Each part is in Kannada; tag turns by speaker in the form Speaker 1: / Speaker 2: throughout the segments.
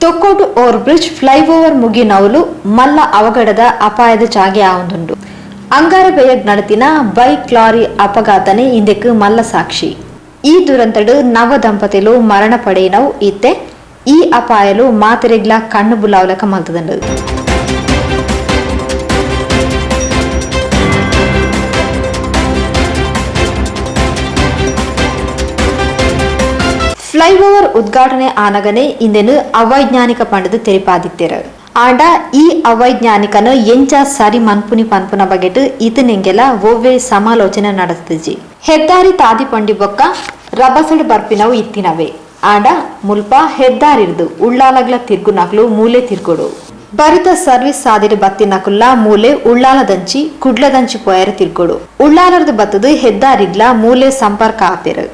Speaker 1: ಸೊಕ್ಕೋಟು ಓವರ್ ಬ್ರಿಡ್ಜ್ ಫ್ಲೈಓವರ್ ಮುಗಿನವಲು ಮಲ್ಲ ಅವಘಡದ ಅಪಾಯದ ಜಾಗೆ ಆವೊಂದುಂಡು. ಅಂಗಾರಬೇಯಗ್ ನಡತಿನ ಬೈಕ್ ಲಾರಿ ಅಪಘಾತನೆ ಇಂದೆಕ್ ಮಲ್ಲ ಸಾಕ್ಷಿ. ಈ ದುರಂತಡು ನವ ದಂಪತಿಲು ಮರಣ ಪಡೆಯಿನವು ಇತ್ತೆ ಈ ಅಪಾಯಲು ಮಾತೆರೆಗ್ಲ ಕಣ್ಣು ಬುಲಾವಲಕ ಮಲ್ತದಂಡು. ಫ್ಲೈಓವರ್ ಉದ್ಘಾಟನೆ ಆನಗನೆ ಇಂದೆನು ಅವೈಜ್ಞಾನಿಕ ಪಂಡದು ತೆರಿಪಾದಿತ್ತೆರು. ಆಂಡ ಈ ಅವೈಜ್ಞಾನಿಕನು ಎಂಚ ಸರಿ ಮನ್ಪುನಿ ಪನ್ಪುನ ಬಗೆಟ್ ಇತನೆಂಗೆಲ ಒವ್ವೆ ಸಮಾಲೋಚನೆ ನಡೆಸ್ತಿಜಿ. ಹೆದ್ದಾರಿ ತಾದಿ ಪಂಡಿ ಬೊಕ್ಕ ರಬಸಡ್ ಬರ್ಪಿನವು ಇತ್ತಿನವೆ. ಆಂಡ ಮುಲ್ಪ ಹೆದ್ದಾರಿರ್ದು ಉಳ್ಳಾಲಗ್ಲ ತಿರ್ಗುನಕ್ಲು ಮೂಲೆ ತಿರ್ಗೊಡು. ಭರಿತ ಸರ್ವಿಸ್ ಸಾದಿಡು ಬತ್ತಿನಕುಲ್ಲ ಮೂಲೆ ಉಳ್ಳಾಲದಂಚಿ ಕುಡ್ಲದಂಚಿ ಪೋಯರ ತಿರ್ಗೊಡು. ಉಳ್ಳಾಲರ್ದು ಬತ್ತದು ಹೆದ್ದಾರಿಗ್ಲ ಮೂಲೆ ಸಂಪರ್ಕ ಆಪೆರು.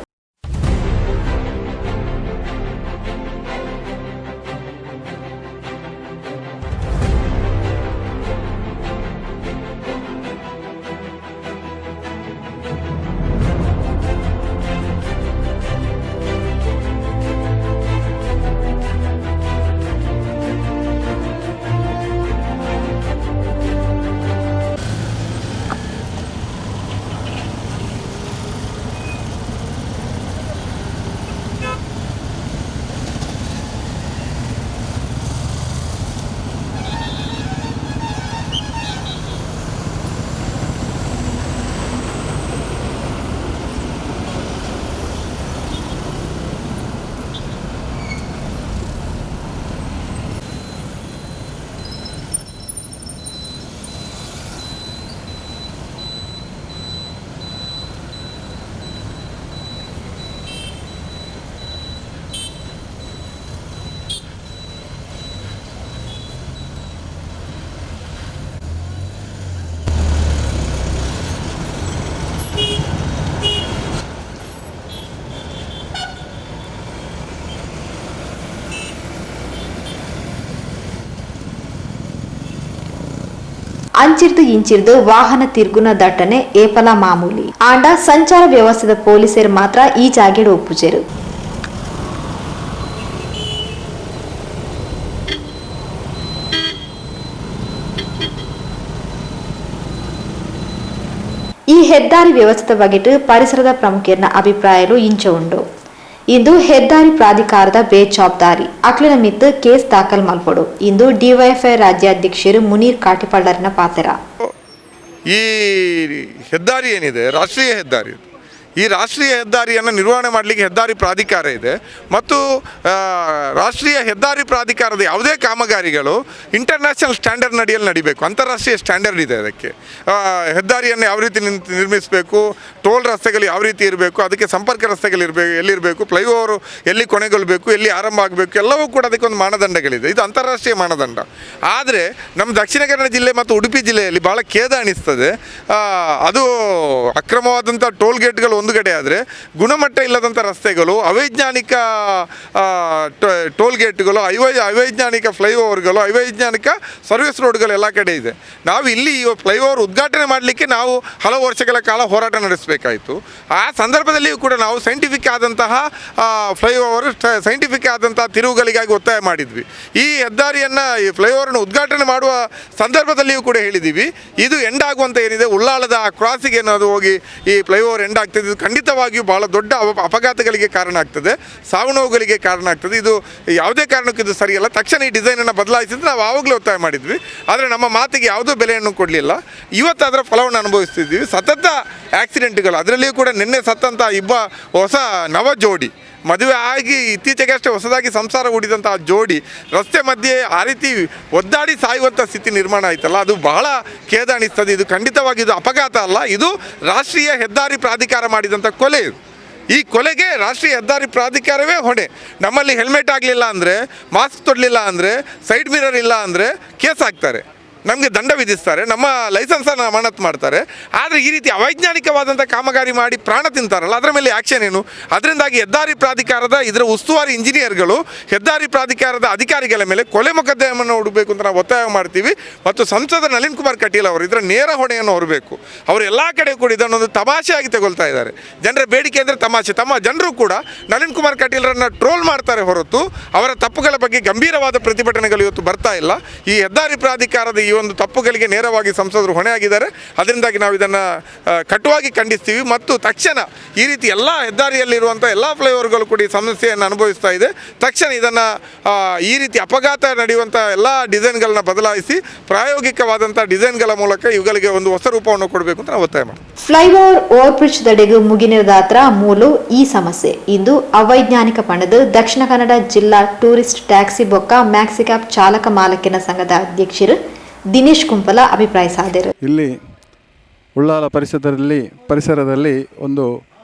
Speaker 1: ಅಂಚಿರ್ದು ಇಂಚಿರ್ದು ವಾಹನ ತಿರ್ಗುನ ದಟ್ಟಣೆ ಏಪಲ ಮಾಮೂಲಿ. ಆಂಡ ಸಂಚಾರ ವ್ಯವಸ್ಥೆದ ಪೊಲೀಸರು ಮಾತ್ರ ಈ ಜಾಗೆಡ್ ಒಪ್ಪುಜೆರು. ಈ ಹೆದ್ದಾರಿ ವ್ಯವಸ್ಥೆದ ಬಗೆಟ್ ಪರಿಸರದ ಪ್ರಮುಖರ್ನ ಅಭಿಪ್ರಾಯಲು ಇಂಚ ಉಂಡು. ಇಂದು ಹೆದ್ದಾರಿ ಪ್ರಾಧಿಕಾರದ ಬೇಜವಾಬ್ದಾರಿ ಅಕ್ಲಿನ ಮಿತ್ತು ಕೇಸ್ ದಾಖಲ್ ಮಲ್ಪಡು. ಇಂದು ಡಿವೈಎಫ್ಐ ರಾಜ್ಯಾಧ್ಯಕ್ಷರು ಮುನೀರ್ ಕಾಟಿಪಳ್ಳರ್ನ ಪಾತ್ರ.
Speaker 2: ಈ ಹೆದ್ದಾರಿ ಏನಿದೆ ರಾಷ್ಟ್ರೀಯ ಹೆದ್ದಾರಿ. ಈ ರಾಷ್ಟ್ರೀಯ ಹೆದ್ದಾರಿಯನ್ನು ನಿರ್ವಹಣೆ ಮಾಡಲಿಕ್ಕೆ ಹೆದ್ದಾರಿ ಪ್ರಾಧಿಕಾರ ಇದೆ ಮತ್ತು ರಾಷ್ಟ್ರೀಯ ಹೆದ್ದಾರಿ ಪ್ರಾಧಿಕಾರದ ಯಾವುದೇ ಕಾಮಗಾರಿಗಳು ಇಂಟರ್ನ್ಯಾಷನಲ್ ಸ್ಟ್ಯಾಂಡರ್ಡ್ ನಡಿಯಲ್ಲಿ ನಡಿಬೇಕು. ಅಂತಾರಾಷ್ಟ್ರೀಯ ಸ್ಟ್ಯಾಂಡರ್ಡ್ ಇದೆ ಅದಕ್ಕೆ. ಹೆದ್ದಾರಿಯನ್ನು ಯಾವ ರೀತಿ ನಿರ್ಮಿಸಬೇಕು, ಟೋಲ್ ರಸ್ತೆಗಳು ಯಾವ ರೀತಿ ಇರಬೇಕು, ಅದಕ್ಕೆ ಸಂಪರ್ಕ ರಸ್ತೆಗಳು ಎಲ್ಲಿರಬೇಕು, ಫ್ಲೈಓವರು ಎಲ್ಲಿ ಕೊನೆಗೊಳ್ಳಬೇಕು, ಎಲ್ಲಿ ಆರಂಭ ಆಗಬೇಕು, ಎಲ್ಲವೂ ಕೂಡ ಅದಕ್ಕೊಂದು ಮಾನದಂಡಗಳಿದೆ. ಇದು ಅಂತಾರಾಷ್ಟ್ರೀಯ ಮಾನದಂಡ. ಆದರೆ ನಮ್ಮ ದಕ್ಷಿಣ ಕನ್ನಡ ಜಿಲ್ಲೆ ಮತ್ತು ಉಡುಪಿ ಜಿಲ್ಲೆಯಲ್ಲಿ ಭಾಳ ಖೇದ ಅನಿಸ್ತದೆ. ಅದು ಅಕ್ರಮವಾದಂಥ ಟೋಲ್ ಗೇಟ್ಗಳು ಒಂದು ಕಡೆ ಆದರೆ ಗುಣಮಟ್ಟ ಇಲ್ಲದಂಥ ರಸ್ತೆಗಳು, ಅವೈಜ್ಞಾನಿಕ ಟೋಲ್ ಗೇಟ್ಗಳು, ಅವೈಜ್ಞಾನಿಕ ಫ್ಲೈಓವರ್ಗಳು, ಅವೈಜ್ಞಾನಿಕ ಸರ್ವಿಸ್ ರೋಡ್ಗಳು ಎಲ್ಲ ಕಡೆ ಇದೆ. ನಾವು ಇಲ್ಲಿ ಈ ಫ್ಲೈಓವರ್ ಉದ್ಘಾಟನೆ ಮಾಡಲಿಕ್ಕೆ ನಾವು ಹಲವು ವರ್ಷಗಳ ಕಾಲ ಹೋರಾಟ ನಡೆಸಬೇಕಾಯಿತು. ಆ ಸಂದರ್ಭದಲ್ಲಿಯೂ ಕೂಡ ನಾವು ಸೈಂಟಿಫಿಕ್ ಆದಂತಹ ಫ್ಲೈಓವರ್, ಸೈಂಟಿಫಿಕ್ ಆದಂತಹ ತಿರುವುಗಳಿಗಾಗಿ ಒತ್ತಾಯ ಮಾಡಿದ್ವಿ. ಈ ಹೆದ್ದಾರಿಯನ್ನು, ಈ ಫ್ಲೈಓವರನ್ನು ಉದ್ಘಾಟನೆ ಮಾಡುವ ಸಂದರ್ಭದಲ್ಲಿಯೂ ಕೂಡ ಹೇಳಿದ್ದೀವಿ, ಇದು ಎಂಡ್ ಆಗುವಂಥ ಏನಿದೆ ಉಳ್ಳಾಲದ ಕ್ರಾಸಿಗೆ ಏನಾದರೂ ಹೋಗಿ ಈ ಫ್ಲೈಓವರ್ ಎಂಡ್ ಆಗ್ತದೆ. ಇದು ಖಂಡಿತವಾಗಿಯೂ ಭಾಳ ದೊಡ್ಡ ಅಪಘಾತಗಳಿಗೆ ಕಾರಣ ಆಗ್ತದೆ, ಸಾವು ನೋವುಗಳಿಗೆ ಕಾರಣ ಆಗ್ತದೆ. ಇದು ಯಾವುದೇ ಕಾರಣಕ್ಕೂ ಇದು ಸರಿಯಲ್ಲ. ತಕ್ಷಣ ಈ ಡಿಸೈನನ್ನು ಬದಲಾಯಿಸಿದ್ರೆ ನಾವು ಆವಾಗಲೇ ಒತ್ತಾಯ ಮಾಡಿದ್ವಿ. ಆದರೆ ನಮ್ಮ ಮಾತಿಗೆ ಯಾವುದೂ ಬೆಲೆಯನ್ನು ಕೊಡಲಿಲ್ಲ. ಇವತ್ತು ಅದರ ಫಲವನ್ನು ಅನುಭವಿಸ್ತಿದ್ದೀವಿ. ಸತತ ಆಕ್ಸಿಡೆಂಟ್ಗಳು, ಅದರಲ್ಲಿಯೂ ಕೂಡ ನಿನ್ನೆ ಸತ್ತಂಥ ಹೊಸ ನವ ಜೋಡಿ, ಮದುವೆ ಆಗಿ ಇತ್ತೀಚೆಗಷ್ಟೇ ಹೊಸದಾಗಿ ಸಂಸಾರ ಹೂಡಿದಂಥ ಜೋಡಿ ರಸ್ತೆ ಮಧ್ಯೆ ಆ ರೀತಿ ಒದ್ದಾಡಿ ಸಾಯುವಂಥ ಸ್ಥಿತಿ ನಿರ್ಮಾಣ ಆಯ್ತಲ್ಲ, ಅದು ಬಹಳ ಖೇದ ಅನಿಸ್ತದೆ. ಇದು ಖಂಡಿತವಾಗಿ ಇದು ಅಪಘಾತ ಅಲ್ಲ, ಇದು ರಾಷ್ಟ್ರೀಯ ಹೆದ್ದಾರಿ ಪ್ರಾಧಿಕಾರ ಮಾಡಿದಂಥ ಕೊಲೆ. ಈ ಕೊಲೆಗೆ ರಾಷ್ಟ್ರೀಯ ಹೆದ್ದಾರಿ ಪ್ರಾಧಿಕಾರವೇ ಹೊಣೆ. ನಮ್ಮಲ್ಲಿ ಹೆಲ್ಮೆಟ್ ಆಗಲಿಲ್ಲ ಅಂದರೆ, ಮಾಸ್ಕ್ ತೊಡಲಿಲ್ಲ ಅಂದರೆ, ಸೈಡ್ ಮಿರರ್ ಇಲ್ಲ ಅಂದರೆ ಕೇಸ್ ಹಾಕ್ತಾರೆ. ನಮಗೆ ದಂಡ ವಿಧಿಸ್ತಾರೆ, ನಮ್ಮ ಲೈಸೆನ್ಸನ್ನು ಅಮಾನತ್ ಮಾಡ್ತಾರೆ. ಆದರೆ ಈ ರೀತಿ ಅವೈಜ್ಞಾನಿಕವಾದಂಥ ಕಾಮಗಾರಿ ಮಾಡಿ ಪ್ರಾಣ ತಿಂತಾರಲ್ಲ, ಅದರ ಮೇಲೆ ಆ್ಯಕ್ಷನ್ ಏನು? ಅದರಿಂದಾಗಿ ಹೆದ್ದಾರಿ ಪ್ರಾಧಿಕಾರದ ಇದರ ಉಸ್ತುವಾರಿ ಇಂಜಿನಿಯರ್ಗಳು ಹೆದ್ದಾರಿ ಪ್ರಾಧಿಕಾರದ ಅಧಿಕಾರಿಗಳ ಮೇಲೆ ಕೊಲೆ ಮೊಕದ್ದಮೆಯನ್ನು ಹೂಡಬೇಕು ಅಂತ ನಾವು ಒತ್ತಾಯ ಮಾಡ್ತೀವಿ. ಮತ್ತು ಸಂಸದ ನಳಿನ್ ಕುಮಾರ್ ಕಟೀಲ್ ಅವರು ಇದರ ನೇರ ಹೊಣೆಯನ್ನು ಹೊರಬೇಕು. ಅವರು ಎಲ್ಲ ಕಡೆ ಕೂಡ ಇದನ್ನೊಂದು ತಮಾಷೆಯಾಗಿ ತಗೊಳ್ತಾ ಇದ್ದಾರೆ. ಜನರ ಬೇಡಿಕೆ ಅಂದರೆ ತಮಾಷೆ. ತಮ್ಮ ಜನರು ಕೂಡ ನಳಿನ್ ಕುಮಾರ್ ಕಟೀಲ್ರನ್ನು ಟ್ರೋಲ್ ಮಾಡ್ತಾರೆ ಹೊರತು ಅವರ ತಪ್ಪುಗಳ ಬಗ್ಗೆ ಗಂಭೀರವಾದ ಪ್ರತಿಭಟನೆಗಳು ಇವತ್ತು ಬರ್ತಾ ಇಲ್ಲ. ಈ ಹೆದ್ದಾರಿ ಪ್ರಾಧಿಕಾರದ ಈ ಒಂದು ತಪ್ಪುಗಳಿಗೆ ನೇರವಾಗಿ ಸಂಸದರು ಹೊಣೆಯಾಗಿದ್ದಾರೆ. ಅದರಿಂದಾಗಿ ನಾವು ಇದನ್ನು ಕಟುವಾಗಿ ಖಂಡಿಸ್ತೀವಿ. ಮತ್ತು ತಕ್ಷಣ ಈ ರೀತಿ ಎಲ್ಲ ಹೆದ್ದಾರಿಯಲ್ಲಿರುವಂಥ ಎಲ್ಲ ಫ್ಲೈಓವರ್ಗಳು ಕೂಡ ಈ ಸಮಸ್ಯೆಯನ್ನು ಅನುಭವಿಸ್ತಾ ಇದೆ. ತಕ್ಷಣ ಇದನ್ನು ಈ ರೀತಿ ಅಪಘಾತ ನಡೆಯುವಂಥ ಎಲ್ಲ ಡಿಸೈನ್ಗಳನ್ನ ಬದಲಾಯಿಸಿ ಪ್ರಾಯೋಗಿಕವಾದಂಥ ಡಿಸೈನ್ಗಳ ಮೂಲಕ ಇವುಗಳಿಗೆ ಒಂದು ಹೊಸ ರೂಪವನ್ನು ಕೊಡಬೇಕು ಅಂತ ನಾವು ಒತ್ತಾಯ ಮಾಡ್ತೀವಿ.
Speaker 1: ಫ್ಲೈಓವರ್ ಓವರ್ ಬ್ರಿಡ್ಜ್ ದಡೆಗೂ ಮುಗಿನಿರದಾತ್ರ ಮೂಲು ಈ ಸಮಸ್ಯೆ ಇಂದು ಅವೈಜ್ಞಾನಿಕ ಪಣದು ದಕ್ಷಿಣ ಕನ್ನಡ ಜಿಲ್ಲಾ ಟೂರಿಸ್ಟ್ ಟ್ಯಾಕ್ಸಿ ಬೊಕ್ಕ ಮ್ಯಾಕ್ಸಿಕ್ಯಾಬ್ ಚಾಲಕ ಮಾಲಕಿನ ಸಂಘದ ಅಧ್ಯಕ್ಷರು ದಿನೇಶ್ ಕುಂಪಲ ಅಭಿಪ್ರಾಯಿಸಿದರು.
Speaker 3: ಇಲ್ಲಿ ಉಳ್ಳಾಲ ಪರಿಸರದಲ್ಲಿ ಒಂದು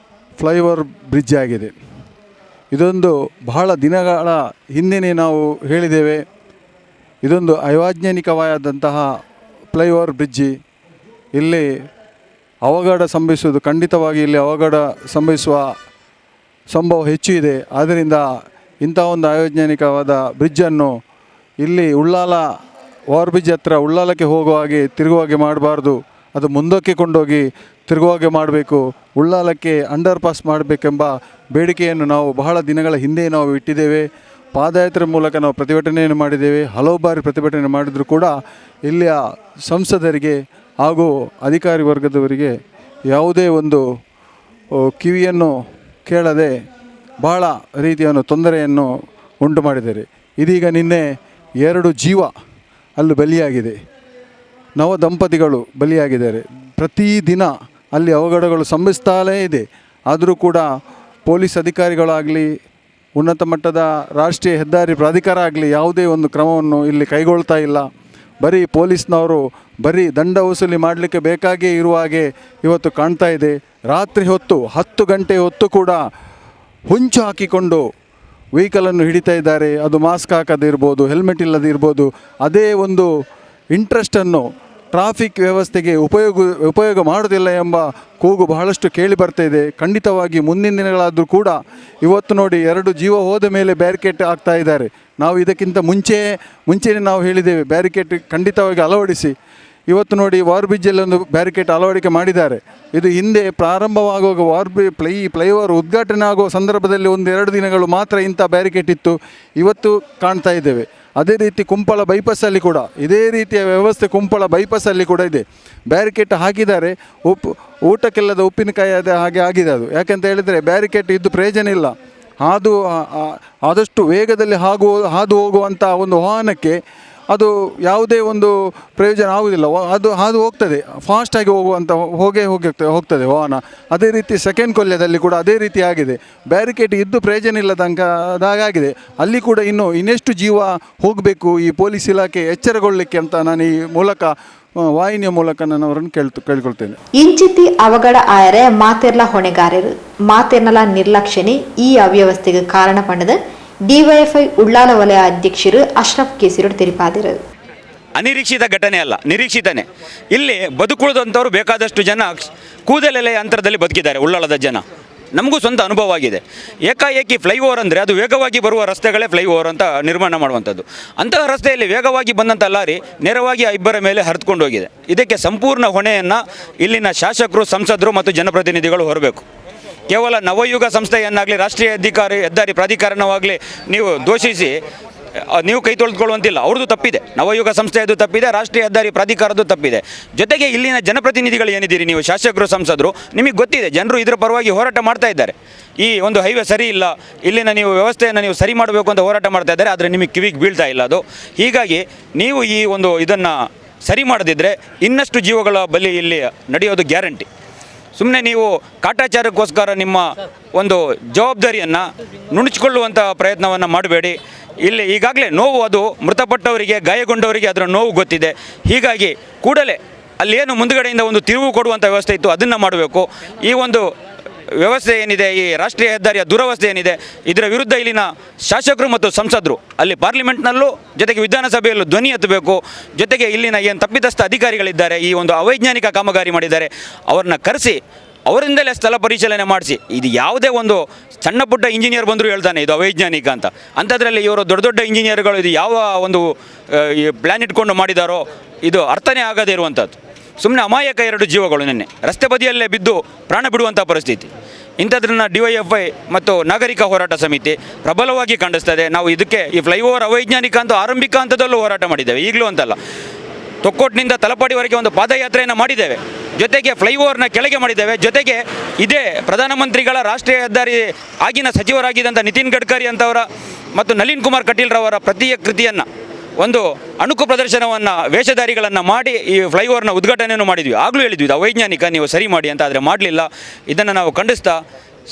Speaker 3: ಫ್ಲೈಓವರ್ ಬ್ರಿಡ್ಜ್ ಆಗಿದೆ. ಇದೊಂದು ಬಹಳ ದಿನಗಳ ಹಿಂದೆ ನಾವು ಹೇಳಿದ್ದೇವೆ, ಇದೊಂದು ಅವೈಜ್ಞಾನಿಕವಾದಂತಹ ಫ್ಲೈಓವರ್ ಬ್ರಿಡ್ಜ್. ಇಲ್ಲಿ ಅವಘಡ ಸಂಭವಿಸುವುದು ಖಂಡಿತವಾಗಿ ಇಲ್ಲಿ ಅವಘಡ ಸಂಭವಿಸುವ ಸಂಭವ ಹೆಚ್ಚು ಇದೆ. ಆದ್ದರಿಂದ ಇಂಥ ಒಂದು ಅವೈಜ್ಞಾನಿಕವಾದ ಬ್ರಿಡ್ಜನ್ನು ಇಲ್ಲಿ ಉಳ್ಳಾಲ ಓವರ್ ಬ್ರಿಡ್ಜ್ ಹತ್ರ ಉಳ್ಳಾಲಕ್ಕೆ ಹೋಗುವ ಹಾಗೆ ತಿರುಗುವ ಹಾಗೆ ಮಾಡಬಾರ್ದು, ಅದು ಮುಂದಕ್ಕೆ ಕೊಂಡೋಗಿ ತಿರುಗುವ ಹಾಗೆ ಮಾಡಬೇಕು. ಉಳ್ಳಾಲಕ್ಕೆ ಅಂಡರ್ ಪಾಸ್ ಮಾಡಬೇಕೆಂಬ ಬೇಡಿಕೆಯನ್ನು ನಾವು ಬಹಳ ದಿನಗಳ ಹಿಂದೆ ನಾವು ಇಟ್ಟಿದ್ದೇವೆ. ಪಾದಯಾತ್ರೆ ಮೂಲಕ ನಾವು ಪ್ರತಿಭಟನೆಯನ್ನು ಮಾಡಿದ್ದೇವೆ. ಹಲವು ಬಾರಿ ಪ್ರತಿಭಟನೆ ಮಾಡಿದರೂ ಕೂಡ ಇಲ್ಲಿಯ ಸಂಸದರಿಗೆ ಹಾಗೂ ಅಧಿಕಾರಿ ವರ್ಗದವರಿಗೆ ಯಾವುದೇ ಒಂದು ಕಿವಿಯನ್ನು ಕೇಳದೆ ಬಹಳ ರೀತಿಯ ತೊಂದರೆಯನ್ನು ಉಂಟು ಮಾಡಿದ್ದಾರೆ. ಇದೀಗ ನಿನ್ನೆ 2 ಜೀವ ಅಲ್ಲಿ ಬಲಿಯಾಗಿದೆ. ನವ ದಂಪತಿಗಳು ಬಲಿಯಾಗಿದ್ದಾರೆ. ಪ್ರತಿದಿನ ಅಲ್ಲಿ ಅವಘಡಗಳು ಸಂಭವಿಸ್ತಾಲೇ ಇದೆ. ಆದರೂ ಕೂಡ ಪೊಲೀಸ್ ಅಧಿಕಾರಿಗಳಾಗಲಿ ಉನ್ನತ ಮಟ್ಟದ ರಾಷ್ಟ್ರೀಯ ಹೆದ್ದಾರಿ ಪ್ರಾಧಿಕಾರ ಆಗಲಿ ಯಾವುದೇ ಒಂದು ಕ್ರಮವನ್ನು ಇಲ್ಲಿ ಕೈಗೊಳ್ತಾ ಇಲ್ಲ. ಬರೀ ಪೊಲೀಸ್ನವರು ಬರೀ ದಂಡ ವಸೂಲಿ ಮಾಡಲಿಕ್ಕೆ ಬೇಕಾಗಿಯೇ ಇರುವ ಹಾಗೆ ಇವತ್ತು ಕಾಣ್ತಾ ಇದೆ. ರಾತ್ರಿ ಹೊತ್ತು 10 ಗಂಟೆ ಹೊತ್ತು ಕೂಡ ಹುಂಚು ಹಾಕಿಕೊಂಡು ವೆಹಿಕಲನ್ನು ಹಿಡಿತಾ ಇದ್ದಾರೆ. ಅದು ಮಾಸ್ಕ್ ಹಾಕದೇ ಇರ್ಬೋದು, ಹೆಲ್ಮೆಟ್ ಇಲ್ಲದೇ ಇರ್ಬೋದು. ಅದೇ ಒಂದು ಇಂಟ್ರೆಸ್ಟನ್ನು ಟ್ರಾಫಿಕ್ ವ್ಯವಸ್ಥೆಗೆ ಉಪಯೋಗ ಮಾಡೋದಿಲ್ಲ ಎಂಬ ಕೂಗು ಬಹಳಷ್ಟು ಕೇಳಿ ಬರ್ತಾ ಇದೆ. ಖಂಡಿತವಾಗಿ ಮುಂದಿನ ದಿನಗಳಾದರೂ ಕೂಡ ಇವತ್ತು ನೋಡಿ 2 ಜೀವ ಹೋದ ಮೇಲೆ ಬ್ಯಾರಿಕೇಡ್ ಹಾಕ್ತಾ ಇದ್ದಾರೆ. ನಾವು ಇದಕ್ಕಿಂತ ಮುಂಚೆನೇ ನಾವು ಹೇಳಿದ್ದೇವೆ ಬ್ಯಾರಿಕೇಡ್ ಖಂಡಿತವಾಗಿ ಅಳವಡಿಸಿ. ಇವತ್ತು ನೋಡಿ ಓವರ್ ಬ್ರಿಡ್ಜಲ್ಲಿ ಒಂದು ಬ್ಯಾರಿಕೇಡ್ ಅಳವಡಿಕೆ ಮಾಡಿದ್ದಾರೆ. ಇದು ಹಿಂದೆ ಪ್ರಾರಂಭವಾಗುವಾಗ ಫ್ಲೈಓವರ್ ಉದ್ಘಾಟನೆ ಆಗುವ ಸಂದರ್ಭದಲ್ಲಿ 1-2 ದಿನಗಳು ಮಾತ್ರ ಇಂಥ ಬ್ಯಾರಿಕೇಡ್ ಇತ್ತು. ಇವತ್ತು ಕಾಣ್ತಾ ಇದ್ದೇವೆ. ಅದೇ ರೀತಿ ಕುಂಪಳ ಬೈಪಾಸಲ್ಲಿ ಕೂಡ ಇದೇ ರೀತಿಯ ವ್ಯವಸ್ಥೆ ಕುಂಪಳ ಬೈಪಾಸಲ್ಲಿ ಕೂಡ ಇದೆ. ಬ್ಯಾರಿಕೇಡ್ ಹಾಕಿದ್ದಾರೆ. ಊಟಕ್ಕೆಲ್ಲದ ಉಪ್ಪಿನಕಾಯಿ ಹಾಗೆ ಆಗಿದೆ ಅದು. ಯಾಕೆಂತ ಹೇಳಿದರೆ ಬ್ಯಾರಿಕೇಡ್ ಇದ್ದು ಪ್ರಯೋಜನ ಇಲ್ಲ. ಆದಷ್ಟು ವೇಗದಲ್ಲಿ ಹಾದು ಹೋಗುವಂಥ ಒಂದು ವಾಹನಕ್ಕೆ ಅದು ಯಾವುದೇ ಒಂದು ಪ್ರಯೋಜನ ಆಗುವುದಿಲ್ಲ. ಅದು ಹಾದು ಹೋಗ್ತದೆ, ಫಾಸ್ಟಾಗಿ ಹೋಗ್ತದೆ ವಾಹನ. ಅದೇ ರೀತಿ ಸೆಕೆಂಡ್ ಕೊಲ್ಯದಲ್ಲಿ ಕೂಡ ಅದೇ ರೀತಿ ಆಗಿದೆ. ಬ್ಯಾರಿಕೇಡ್ ಇದ್ದು ಪ್ರಯೋಜನ ಇಲ್ಲದಾಗಿದೆ. ಅಲ್ಲಿ ಕೂಡ ಇನ್ನೆಷ್ಟು ಜೀವ ಹೋಗಬೇಕು ಈ ಪೊಲೀಸ್ ಇಲಾಖೆ ಎಚ್ಚರಗೊಳ್ಳಲಿಕ್ಕೆ ಅಂತ ನಾನು ಈ ಮೂಲಕ ವಾಹಿನಿಯ ಮೂಲಕ ನಾನು ಅವರನ್ನು ಕೇಳ್ಕೊಳ್ತೇನೆ.
Speaker 1: ಇಂಚಿತಿ ಅವಘಡ ಆಯರೆ ಮಾತೆರ್ಲ ಹೊಣೆಗಾರರು ಮಾತೆರ್ನಲ ನಿರ್ಲಕ್ಷ್ಯನೇ ಈ ಅವ್ಯವಸ್ಥೆಗೆ ಕಾರಣ ಪಂಡದ ಡಿವೈಎಫ್ಐ ಉಳ್ಳಾಲ ವಲಯ ಅಧ್ಯಕ್ಷರು ಅಶ್ರಫ್ ಕೇಸಿರೋಡ್ ತಿಳಿಪಾದರು.
Speaker 4: ಅನಿರೀಕ್ಷಿತ ಘಟನೆ ಅಲ್ಲ, ನಿರೀಕ್ಷಿತನೇ. ಇಲ್ಲಿ ಬದುಕುಳಿದಂಥವ್ರು ಬೇಕಾದಷ್ಟು ಜನ ಕೂದಲೆಲೆಯ ಅಂತರದಲ್ಲಿ ಬದುಕಿದ್ದಾರೆ. ಉಳ್ಳಾಲದ ಜನ ನಮಗೂ ಸ್ವಂತ ಅನುಭವ ಆಗಿದೆ. ಏಕಾಏಕಿ ಫ್ಲೈಓವರ್ ಅಂದರೆ ಅದು ವೇಗವಾಗಿ ಬರುವ ರಸ್ತೆಗಳೇ ಫ್ಲೈಓವರ್ ಅಂತ ನಿರ್ಮಾಣ ಮಾಡುವಂಥದ್ದು. ಅಂತಹ ರಸ್ತೆಯಲ್ಲಿ ವೇಗವಾಗಿ ಬಂದಂಥ ಲಾರಿ ನೇರವಾಗಿ ಇಬ್ಬರ ಮೇಲೆ ಹರಿದುಕೊಂಡು ಹೋಗಿದೆ. ಇದಕ್ಕೆ ಸಂಪೂರ್ಣ ಹೊಣೆಯನ್ನು ಇಲ್ಲಿನ ಶಾಸಕರು, ಸಂಸದರು ಮತ್ತು ಜನಪ್ರತಿನಿಧಿಗಳು ಹೊರಬೇಕು. ಕೇವಲ ನವಯುಗ ಸಂಸ್ಥೆಯನ್ನಾಗಲಿ ರಾಷ್ಟ್ರೀಯ ಹೆದ್ದಾರಿ ಪ್ರಾಧಿಕಾರನವಾಗಲಿ ನೀವು ದೋಷಿಸಿ ನೀವು ಕೈ ತೊಳೆದುಕೊಳ್ಳುವಂತಿಲ್ಲ. ಅವ್ರದ್ದು ತಪ್ಪಿದೆ, ನವಯುಗ ಸಂಸ್ಥೆಯದು ತಪ್ಪಿದೆ, ರಾಷ್ಟ್ರೀಯ ಹೆದ್ದಾರಿ ಪ್ರಾಧಿಕಾರದ್ದು ತಪ್ಪಿದೆ. ಜೊತೆಗೆ ಇಲ್ಲಿನ ಜನಪ್ರತಿನಿಧಿಗಳು ಏನಿದ್ದೀರಿ ನೀವು, ಶಾಸಕರು, ಸಂಸದರು, ನಿಮಗೆ ಗೊತ್ತಿದೆ ಜನರು ಇದರ ಪರವಾಗಿ ಹೋರಾಟ ಮಾಡ್ತಾ ಇದ್ದಾರೆ. ಈ ಒಂದು ಹೈವೇ ಸರಿ ಇಲ್ಲ, ಇಲ್ಲಿನ ನೀವು ವ್ಯವಸ್ಥೆಯನ್ನು ನೀವು ಸರಿ ಮಾಡಬೇಕು ಅಂತ ಹೋರಾಟ ಮಾಡ್ತಾ ಇದ್ದಾರೆ. ಆದರೆ ನಿಮಗೆ ಕಿವಿಗೆ ಬೀಳ್ತಾ ಇಲ್ಲ ಅದು. ಹೀಗಾಗಿ ನೀವು ಈ ಒಂದು ಇದನ್ನು ಸರಿ ಮಾಡದಿದ್ದರೆ ಇನ್ನಷ್ಟು ಜೀವಗಳ ಬಲಿ ಇಲ್ಲಿ ನಡೆಯೋದು ಗ್ಯಾರಂಟಿ. ಸುಮ್ಮನೆ ನೀವು ಕಾಟಾಚಾರಕ್ಕೋಸ್ಕರ ನಿಮ್ಮ ಒಂದು ಜವಾಬ್ದಾರಿಯನ್ನು ನುಣುಚಿಕೊಳ್ಳುವಂಥ ಪ್ರಯತ್ನವನ್ನು ಮಾಡಬೇಡಿ. ಇಲ್ಲಿ ಈಗಾಗಲೇ ನೋವು, ಅದು ಮೃತಪಟ್ಟವರಿಗೆ, ಗಾಯಗೊಂಡವರಿಗೆ ಅದರ ನೋವು ಗೊತ್ತಿದೆ. ಹೀಗಾಗಿ ಕೂಡಲೇ ಅಲ್ಲೇನು ಮುಂದುಗಡೆಯಿಂದ ಒಂದು ತಿರುವು ಕೊಡುವಂಥ ವ್ಯವಸ್ಥೆ ಇತ್ತು ಅದನ್ನು ಮಾಡಬೇಕು. ಈ ಒಂದು ವ್ಯವಸ್ಥೆ ಏನಿದೆ, ಈ ರಾಷ್ಟ್ರೀಯ ಹೆದ್ದಾರಿಯ ದುರವಸ್ಥೆ ಏನಿದೆ, ಇದರ ವಿರುದ್ಧ ಇಲ್ಲಿನ ಶಾಸಕರು ಮತ್ತು ಸಂಸದರು ಅಲ್ಲಿ ಪಾರ್ಲಿಮೆಂಟ್ನಲ್ಲೂ ಜೊತೆಗೆ ವಿಧಾನಸಭೆಯಲ್ಲೂ ಧ್ವನಿ ಎತ್ತಬೇಕು. ಜೊತೆಗೆ ಇಲ್ಲಿನ ಏನು ತಪ್ಪಿತಸ್ಥ ಅಧಿಕಾರಿಗಳಿದ್ದಾರೆ, ಈ ಒಂದು ಅವೈಜ್ಞಾನಿಕ ಕಾಮಗಾರಿ ಮಾಡಿದ್ದಾರೆ, ಅವ್ರನ್ನ ಕರೆಸಿ ಅವರಿಂದಲೇ ಸ್ಥಳ ಪರಿಶೀಲನೆ ಮಾಡಿಸಿ. ಇದು ಯಾವುದೇ ಒಂದು ಸಣ್ಣ ಪುಟ್ಟ ಇಂಜಿನಿಯರ್ ಬಂದರೂ ಹೇಳ್ತಾನೆ ಇದು ಅವೈಜ್ಞಾನಿಕ ಅಂತ. ಅಂಥದ್ರಲ್ಲಿ ಇವರು ದೊಡ್ಡ ದೊಡ್ಡ ಇಂಜಿನಿಯರ್ಗಳು ಇದು ಯಾವ ಒಂದು ಪ್ಲ್ಯಾನ್ ಇಟ್ಕೊಂಡು ಮಾಡಿದಾರೋ ಇದು ಅರ್ಥನೇ ಆಗದೇ ಇರುವಂಥದ್ದು. ಸುಮ್ಮನೆ ಅಮಾಯಕ 2 ಜೀವಗಳು ನಿನ್ನೆ ರಸ್ತೆ ಬದಿಯಲ್ಲೇ ಬಿದ್ದು ಪ್ರಾಣ ಬಿಡುವಂಥ ಪರಿಸ್ಥಿತಿ. ಇಂಥದ್ರನ್ನ DYFI ಮತ್ತು ನಾಗರಿಕ ಹೋರಾಟ ಸಮಿತಿ ಪ್ರಬಲವಾಗಿ ಖಂಡಿಸ್ತದೆ. ನಾವು ಇದಕ್ಕೆ ಈ ಫ್ಲೈಓವರ್ ಅವೈಜ್ಞಾನಿಕ ಅಂತ ಆರಂಭಿಕ ಹಂತದಲ್ಲೂ ಹೋರಾಟ ಮಾಡಿದ್ದೇವೆ, ಈಗಲೂ ಅಂತಲ್ಲ. ತೊಕ್ಕೋಟ್ನಿಂದ ತಲಪಾಡಿವರೆಗೆ ಒಂದು ಪಾದಯಾತ್ರೆಯನ್ನು ಮಾಡಿದ್ದೇವೆ, ಜೊತೆಗೆ ಫ್ಲೈಓವರ್ನ ಕೆಳಗೆ ಮಾಡಿದ್ದೇವೆ. ಜೊತೆಗೆ ಇದೇ ಪ್ರಧಾನಮಂತ್ರಿಗಳ ರಾಷ್ಟ್ರೀಯ ಹೆದ್ದಾರಿ ಆಗಿನ ಸಚಿವರಾಗಿದ್ದಂಥ ನಿತಿನ್ ಗಡ್ಕರಿ ಅಂತವರ ಮತ್ತು ನಳಿನ್ ಕುಮಾರ್ ಕಟೀಲ್ರವರ ಕೃತಿಯನ್ನು ಒಂದು ಅಣುಕು ಪ್ರದರ್ಶನವನ್ನು ವೇಷಧಾರಿಗಳನ್ನು ಮಾಡಿ ಈ ಫ್ಲೈಓವರ್ನ ಉದ್ಘಾಟನೆಯನ್ನು ಮಾಡಿದ್ವಿ. ಆಗಲೂ ಹೇಳಿದ್ವಿ ಇದು ಅವೈಜ್ಞಾನಿಕ, ನೀವು ಸರಿ ಮಾಡಿ ಅಂತ. ಆದರೆ ಮಾಡಲಿಲ್ಲ. ಇದನ್ನು ನಾವು ಖಂಡಿಸ್ತಾ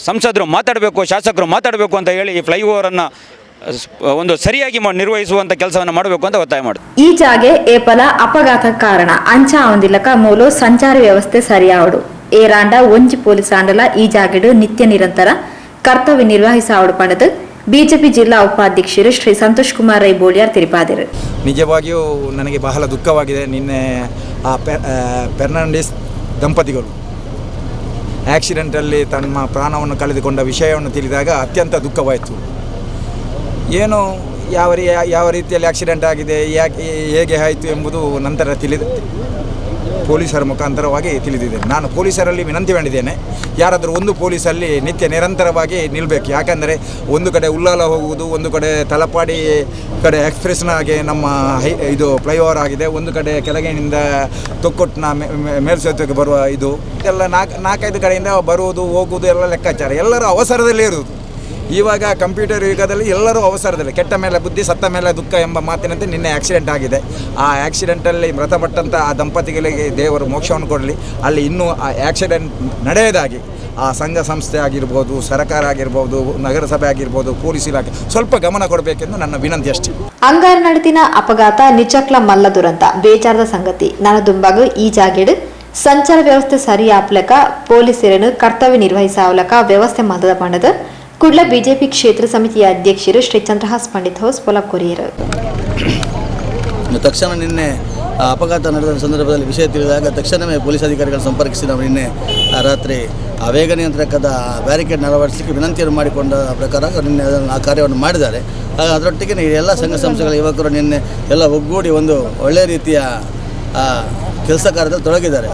Speaker 4: ಸಂಸದರು ಮಾತಾಡಬೇಕು, ಶಾಸಕರು ಮಾತಾಡಬೇಕು ಅಂತ ಹೇಳಿ ಈ ಫ್ಲೈಓವರನ್ನು ಒಂದು ಸರಿಯಾಗಿ ನಿರ್ವಹಿಸುವಂಥ ಕೆಲಸವನ್ನು ಮಾಡಬೇಕು ಅಂತ ಒತ್ತಾಯ ಮಾಡಿ.
Speaker 1: ಈ ಜಾಗೆ ಏಪಲ ಅಪಘಾತ ಕಾರಣ ಅಂಚ ಆವಂದಿಲ್ಲಕ ಮೂಲು ಸಂಚಾರ ವ್ಯವಸ್ಥೆ ಸರಿಯಾವಡು ಏರಾಂಡ ಒಂಜಿ ಪೊಲೀಸ್ ಆಂಡಲ ಈ ಜಾಗೆಡು ನಿತ್ಯ ನಿರಂತರ ಕರ್ತವ್ಯ ನಿರ್ವಹಿಸಾವಡು ಪಣದು ಬಿಜೆಪಿ ಜಿಲ್ಲಾ ಉಪಾಧ್ಯಕ್ಷರು ಶ್ರೀ ಸಂತೋಷ್ ಕುಮಾರ್ ರೈ ಬೋಳಿಯಾರ್ ತಿಳಿಪಾದರು.
Speaker 5: ನಿಜವಾಗಿಯೂ ನನಗೆ ಬಹಳ ದುಃಖವಾಗಿದೆ. ನಿನ್ನೆ ಆ ಫೆರ್ನಾಂಡಿಸ್ ದಂಪತಿಗಳು ಆಕ್ಸಿಡೆಂಟಲ್ಲಿ ತಮ್ಮ ಪ್ರಾಣವನ್ನು ಕಳೆದುಕೊಂಡ ವಿಷಯವನ್ನು ತಿಳಿದಾಗ ಅತ್ಯಂತ ದುಃಖವಾಯಿತು. ಏನು ಯಾವ ರೀತಿಯಲ್ಲಿ ಆಕ್ಸಿಡೆಂಟ್ ಆಗಿದೆ, ಹೇಗೆ ಆಯಿತು ಎಂಬುದು ನಂತರ ಪೊಲೀಸರ ಮುಖಾಂತರವಾಗಿ ತಿಳಿದಿದೆ. ನಾನು ಪೊಲೀಸರಲ್ಲಿ ವಿನಂತಿ ಮಾಡಿದ್ದೇನೆ, ಯಾರಾದರೂ ಒಂದು ಪೊಲೀಸಲ್ಲಿ ನಿತ್ಯ ನಿರಂತರವಾಗಿ ನಿಲ್ಲಬೇಕು. ಯಾಕಂದರೆ ಒಂದು ಕಡೆ ಉಳ್ಳಾಲ ಹೋಗುವುದು, ಒಂದು ಕಡೆ ತಲಪಾಡಿ ಕಡೆ ಎಕ್ಸ್ಪ್ರೆಸ್ನ ಹಾಗೆ ನಮ್ಮ ಇದು ಫ್ಲೈಓವರ್ ಆಗಿದೆ, ಒಂದು ಕಡೆ ಕೆಳಗಿನಿಂದ ತೊಕ್ಕೊಟ್ಟಿನ ಮೇಲ್ಸೇತುವೆಗೆ ಬರುವ ಇದು ಎಲ್ಲ 4-5 ಕಡೆಯಿಂದ ಬರುವುದು ಹೋಗುವುದು ಎಲ್ಲ ಲೆಕ್ಕಾಚಾರ. ಎಲ್ಲರೂ ಅವಸರದಲ್ಲೇ ಇರುವುದು. ಇವಾಗ ಕಂಪ್ಯೂಟರ್ ಯುಗದಲ್ಲಿ ಎಲ್ಲರೂ ಅವಸರದಲ್ಲಿ, ಕೆಟ್ಟ ಮೇಲೆ ಬುದ್ಧಿ ಸತ್ತ ಮೇಲೆ ದುಃಖ ಎಂಬ ಮಾತಿನಂತೆ ನಿನ್ನೆ ಆಕ್ಸಿಡೆಂಟ್ ಆಗಿದೆ. ಆ ಆಕ್ಸಿಡೆಂಟಲ್ಲಿ ಮೃತಪಟ್ಟಂಥ ಆ ದಂಪತಿಗಳಿಗೆ ದೇವರು ಮೋಕ್ಷವನ್ನು ಕೊಡಲಿ. ಅಲ್ಲಿ ಇನ್ನೂ ಆ ಆಕ್ಸಿಡೆಂಟ್ ನಡೆಯದಾಗಿ ಆ ಸಂಘ ಸಂಸ್ಥೆ ಆಗಿರ್ಬೋದು, ಸರ್ಕಾರ ಆಗಿರ್ಬೋದು, ನಗರಸಭೆ ಆಗಿರ್ಬೋದು, ಪೊಲೀಸ್ ಇಲಾಖೆ ಸ್ವಲ್ಪ ಗಮನ ಕೊಡಬೇಕೆಂದು ನನ್ನ ವಿನಂತಿ ಅಷ್ಟೇ.
Speaker 1: ಅಂಗಾರ ನಡತಿನ ಅಪಘಾತ ನಿಜಕ್ಲ ಮಲ್ಲ ದುರಂತ ಬೇಜಾರದ ಸಂಗತಿ. ನಾನು ದುಂಬಾಗ ಈ ಜಾಗೆಡು ಸಂಚಾರ ವ್ಯವಸ್ಥೆ ಸರಿ ಆಪ್ಲಕ ಪೊಲೀಸರನ್ನು ಕರ್ತವ್ಯ ನಿರ್ವಹಿಸಾವಲಕ ವ್ಯವಸ್ಥೆ ಮತದ ಪಣದ ಕುಡ್ಲ ಬಿಜೆಪಿ ಕ್ಷೇತ್ರ ಸಮಿತಿಯ ಅಧ್ಯಕ್ಷರು ಶ್ರೀ ಚಂದ್ರಹಾಸ್ ಪಂಡಿತ್ ಹೌಸ್ ಪೊಲ ಕೊರಿಯರು.
Speaker 6: ತಕ್ಷಣ ನಿನ್ನೆ ಅಪಘಾತ ನಡೆದ ಸಂದರ್ಭದಲ್ಲಿ ವಿಷಯ ತಿಳಿದಾಗ ತಕ್ಷಣವೇ ಪೊಲೀಸ್ ಅಧಿಕಾರಿಗಳನ್ನು ಸಂಪರ್ಕಿಸಿ ನಾವು ನಿನ್ನೆ ರಾತ್ರಿ ಆ ವೇಗ ನಿಯಂತ್ರಕದ ಬ್ಯಾರಿಕೇಡ್ ಅಳವಡಿಸಲಿಕ್ಕೆ ವಿನಂತಿಯನ್ನು ಮಾಡಿಕೊಂಡ ಪ್ರಕಾರ ನಿನ್ನೆ ಅದನ್ನು ಆ ಕಾರ್ಯವನ್ನು ಮಾಡಿದ್ದಾರೆ. ಅದರೊಟ್ಟಿಗೆ ಎಲ್ಲ ಸಂಘ ಸಂಸ್ಥೆಗಳ ಯುವಕರು ನಿನ್ನೆ ಎಲ್ಲ ಒಗ್ಗೂಡಿ ಒಂದು ಒಳ್ಳೆಯ ರೀತಿಯ ಕೆಲಸ ಕಾರ್ಯದಲ್ಲಿ ತೊಡಗಿದ್ದಾರೆ.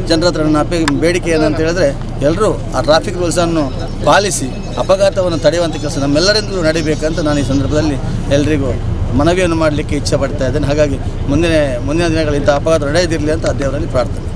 Speaker 6: ಜನರ ಹತ್ರ ನನ್ನ ಬೇಡಿಕೆ ಏನಂತ ಹೇಳಿದ್ರೆ, ಎಲ್ಲರೂ ಆ ಟ್ರಾಫಿಕ್ ರೂಲ್ಸನ್ನು ಪಾಲಿಸಿ ಅಪಘಾತವನ್ನು ತಡೆಯುವಂಥ ಕೆಲಸ ನಮ್ಮೆಲ್ಲರಿಂದಲೂ ನಡೀಬೇಕಂತ ನಾನು ಈ ಸಂದರ್ಭದಲ್ಲಿ ಎಲ್ಲರಿಗೂ ಮನವಿಯನ್ನು ಮಾಡಲಿಕ್ಕೆ ಇಚ್ಛೆ ಪಡ್ತಾ ಇದ್ದೇನೆ. ಹಾಗಾಗಿ ಮುಂದಿನ ದಿನಗಳಲ್ಲಿ ಇಂಥ ಅಪಘಾತ ನಡೆಯದಿರಲಿ ಅಂತ ದೇವರಲ್ಲಿ ಪ್ರಾರ್ಥನೆ.